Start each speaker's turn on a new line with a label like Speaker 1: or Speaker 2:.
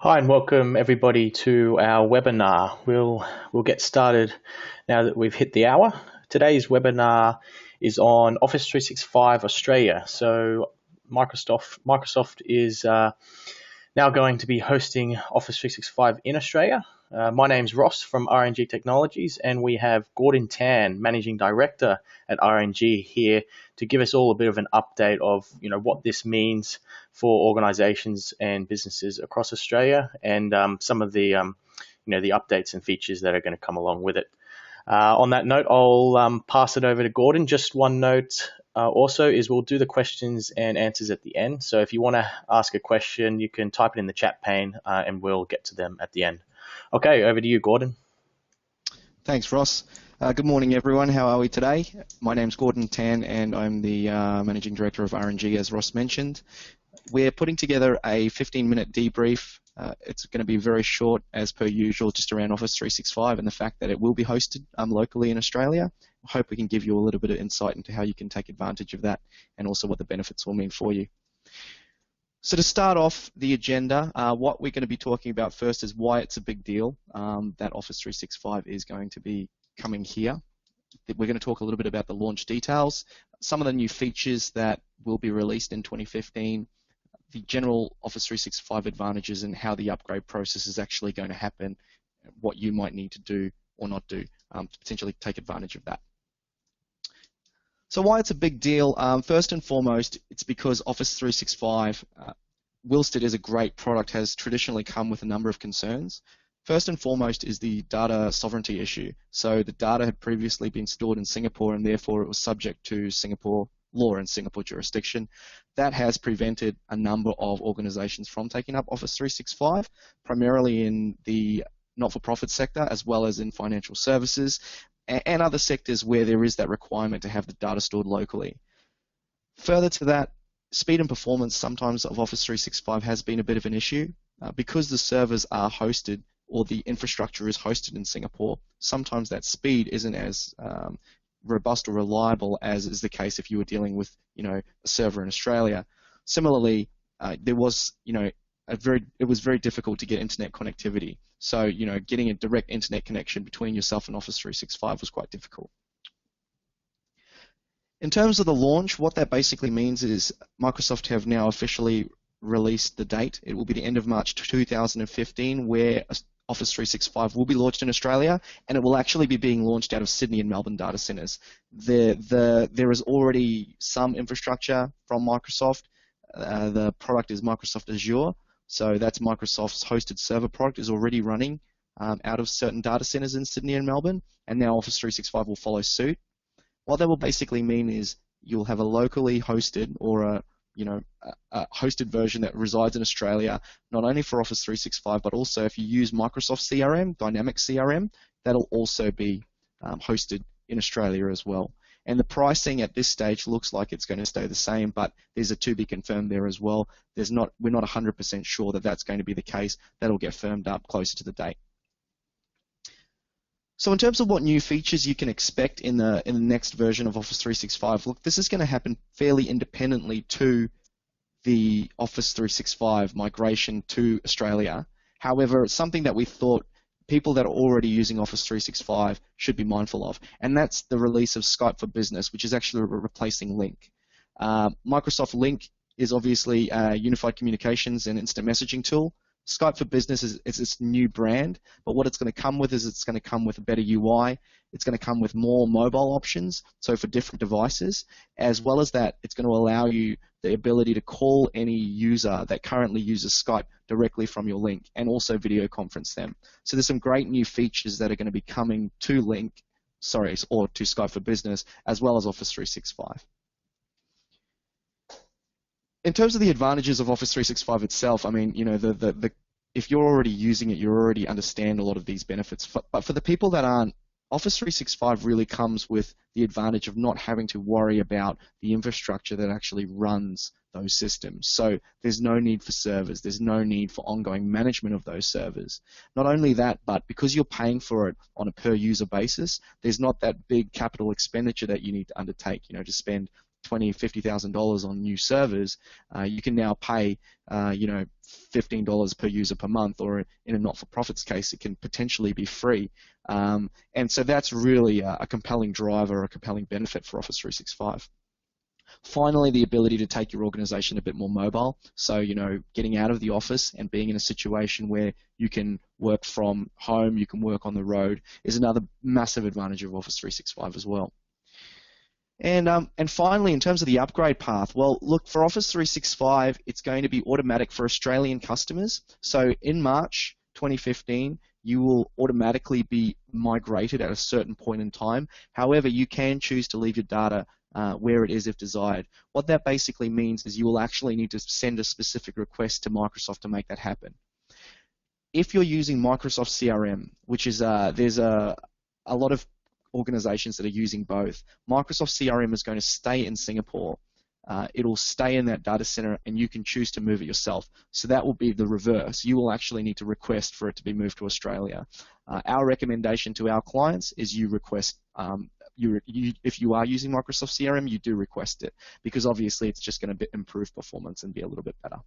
Speaker 1: Hi and welcome everybody to our webinar. We'll get started now that we've hit the hour. Today's webinar is on Office 365 Australia. So Microsoft is now going to be hosting Office 365 in Australia. My name's Ross from RNG Technologies, and we have Gordon Tan, Managing Director at RNG, here to give us all a bit of an update of what this means for organisations and businesses across Australia, and some of the the updates and features that are going to come along with it. On that note, I'll pass it over to Gordon. Just one note also is we'll do the questions and answers at the end. So if you want to ask a question, you can type it in the chat pane and we'll get to them at the end. Okay, over to you, Gordon.
Speaker 2: Thanks, Ross. Good morning, everyone. How are we today? My name's Gordon Tan, and I'm the Managing Director of RNG, as Ross mentioned. We're putting together a 15-minute debrief. It's going to be very short, as per usual, just around Office 365 and the fact that it will be hosted locally in Australia. I hope we can give you a little bit of insight into how you can take advantage of that and also what the benefits will mean for you. So to start off the agenda, what we're going to be talking about first is why it's a big deal that Office 365 is going to be coming here. We're going to talk a little bit about the launch details, some of the new features that will be released in 2015, the general Office 365 advantages and how the upgrade process is actually going to happen, what you might need to do or not do to potentially take advantage of that. So why it's a big deal? First and foremost, it's because Office 365, whilst it is a great product, has traditionally come with a number of concerns. First and foremost is the data sovereignty issue. So the data had previously been stored in Singapore and therefore it was subject to Singapore law and Singapore jurisdiction. That has prevented a number of organizations from taking up Office 365, primarily in the not-for-profit sector as well as in financial services and other sectors where there is that requirement to have the data stored locally. Further to that, speed and performance sometimes of Office 365 has been a bit of an issue. Because the servers are hosted or the infrastructure is hosted in Singapore, sometimes that speed isn't as robust or reliable as is the case if you were dealing with a server in Australia. Similarly, there was it was very difficult to get internet connectivity. So getting a direct internet connection between yourself and Office 365 was quite difficult. In terms of the launch, what that basically means is Microsoft have now officially released the date. It will be the end of March 2015 where Office 365 will be launched in Australia, and it will actually be being launched out of Sydney and Melbourne data centers. There is already some infrastructure from Microsoft. The product is Microsoft Azure, so that's Microsoft's hosted server product is already running out of certain data centers in Sydney and Melbourne, and now Office 365 will follow suit. What that will basically mean is you'll have a locally hosted or a hosted version that resides in Australia, not only for Office 365, but also if you use Microsoft CRM, Dynamics CRM, that'll also be hosted in Australia as well. And the pricing at this stage looks like it's going to stay the same, but there's a to be confirmed there as well. We're not 100% sure that that's going to be the case. That'll get firmed up closer to the date. So in terms of what new features you can expect in the next version of Office 365, look, this is going to happen fairly independently to the Office 365 migration to Australia. However, it's something that we thought people that are already using Office 365 should be mindful of, and that's the release of Skype for Business, which is actually replacing Lync. Microsoft Lync is obviously a unified communications and instant messaging tool. Skype for Business is its new brand, but what it's going to come with is it's going to come with a better UI. It's going to come with more mobile options, so for different devices, as well as that, it's going to allow you the ability to call any user that currently uses Skype directly from your Lync and also video conference them. So there's some great new features that are going to be coming to or to Skype for Business, as well as Office 365. In terms of the advantages of Office 365 itself, I mean, if you're already using it, you already understand a lot of these benefits. But for the people that aren't, Office 365 really comes with the advantage of not having to worry about the infrastructure that actually runs those systems. So there's no need for servers. There's no need for ongoing management of those servers. Not only that, but because you're paying for it on a per user basis, there's not that big capital expenditure that you need to undertake, to spend $20,000, $50,000 on new servers, you can now pay, $15 per user per month, or in a not-for-profits case, it can potentially be free. And so that's really a compelling driver, a compelling benefit for Office 365. Finally, the ability to take your organization a bit more mobile. So, getting out of the office and being in a situation where you can work from home, you can work on the road, is another massive advantage of Office 365 as well. And finally, in terms of the upgrade path, well, look, for Office 365, it's going to be automatic for Australian customers. So in March 2015, you will automatically be migrated at a certain point in time. However, you can choose to leave your data where it is if desired. What that basically means is you will actually need to send a specific request to Microsoft to make that happen. If you're using Microsoft CRM, which is there's a lot of organizations that are using both, Microsoft CRM is going to stay in Singapore. It'll stay in that data center, and you can choose to move it yourself. So that will be the reverse. You will actually need to request for it to be moved to Australia. Our recommendation to our clients is you request, if you are using Microsoft CRM, you do request it, because obviously it's just going to improve performance and be a little bit better.